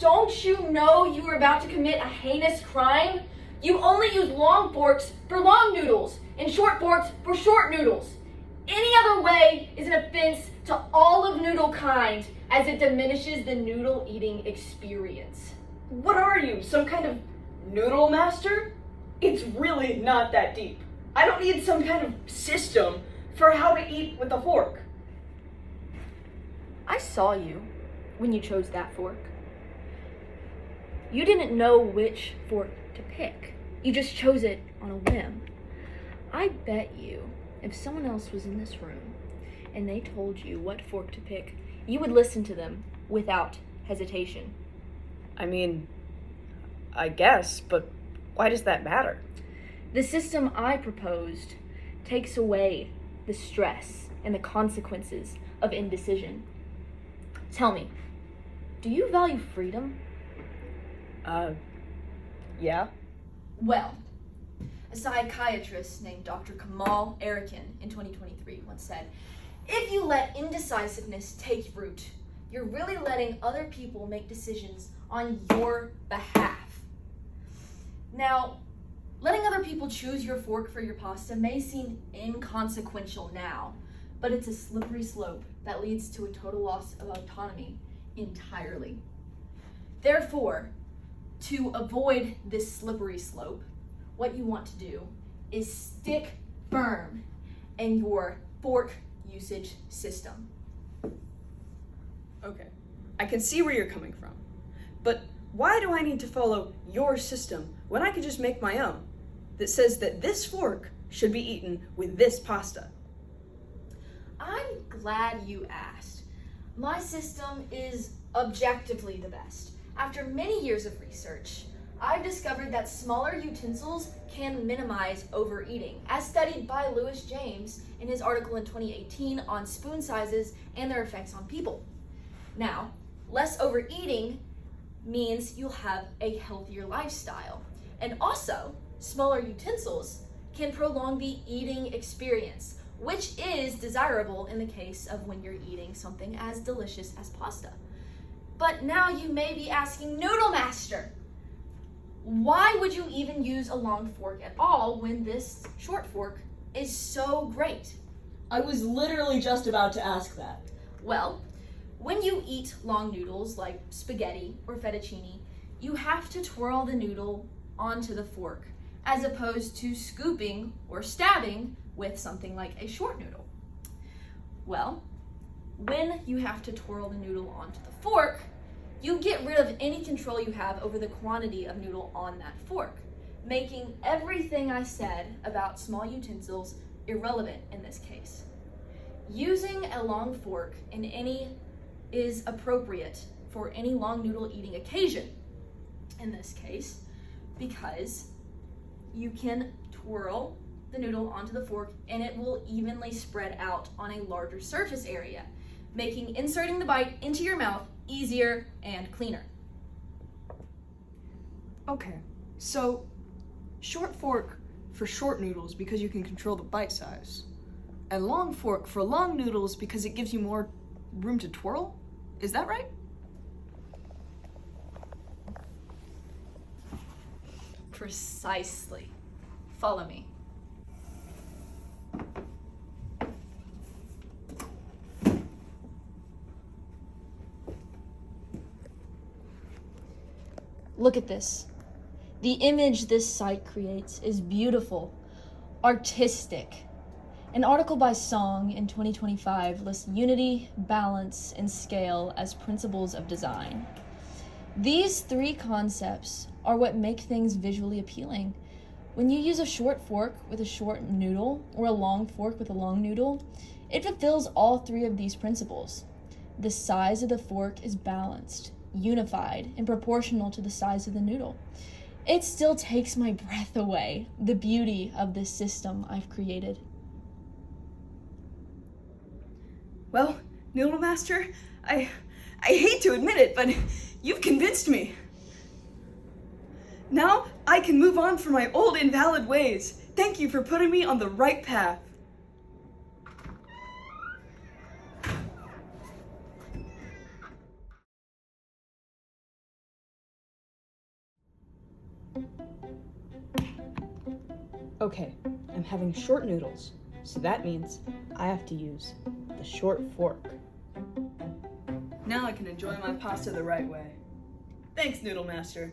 Don't you know you are about to commit a heinous crime? You only use long forks for long noodles and short forks for short noodles. Any other way is an offense to all of noodle kind, as it diminishes the noodle eating experience. What are you, some kind of noodle master? It's really not that deep. I don't need some kind of system for how to eat with a fork. I saw you when you chose that fork. You didn't know which fork to pick. You just chose it on a whim. I bet you if someone else was in this room and they told you what fork to pick, you would listen to them without hesitation. I mean, I guess, but why does that matter? The system I proposed takes away the stress and the consequences of indecision. Tell me, do you value freedom? Yeah. Well, a psychiatrist named Dr. Kamal Arikan in 2023 once said, "If you let indecisiveness take root, you're really letting other people make decisions on your behalf." Now, letting other people choose your fork for your pasta may seem inconsequential now, but it's a slippery slope that leads to a total loss of autonomy entirely. Therefore, to avoid this slippery slope, what you want to do is stick firm in your fork usage system. Okay, I can see where you're coming from. But why do I need to follow your system when I could just make my own that says that this fork should be eaten with this pasta? I'm glad you asked. My system is objectively the best. After many years of research, I've discovered that smaller utensils can minimize overeating, as studied by Lewis James in his article in 2018 on spoon sizes and their effects on people. Now, less overeating means you'll have a healthier lifestyle. And also, smaller utensils can prolong the eating experience, which is desirable in the case of when you're eating something as delicious as pasta. But now you may be asking, Noodle Master, why would you even use a long fork at all when this short fork is so great? I was literally just about to ask that. Well, when you eat long noodles like spaghetti or fettuccine, you have to twirl the noodle onto the fork, as opposed to scooping or stabbing with something like a short noodle. Well, when you have to twirl the noodle onto the fork, you get rid of any control you have over the quantity of noodle on that fork, making everything I said about small utensils irrelevant in this case. Using a long fork is appropriate for any long noodle eating occasion in this case, because you can twirl the noodle onto the fork and it will evenly spread out on a larger surface area, making inserting the bite into your mouth easier and cleaner. Okay, so short fork for short noodles because you can control the bite size, and long fork for long noodles because it gives you more room to twirl? Is that right? Precisely. Follow me. Look at this. The image this site creates is beautiful, artistic. An article by Song in 2025 lists unity, balance, and scale as principles of design. These three concepts are what make things visually appealing. When you use a short fork with a short noodle or a long fork with a long noodle, it fulfills all three of these principles. The size of the fork is balanced, unified, and proportional to the size of the noodle. It still takes my breath away, the beauty of this system I've created. Well, Noodle Master, I hate to admit it, but you've convinced me. Now I can move on from my old invalid ways. Thank you for putting me on the right path. Okay, I'm having short noodles, so that means I have to use the short fork. Now I can enjoy my pasta the right way. Thanks, Noodle Master.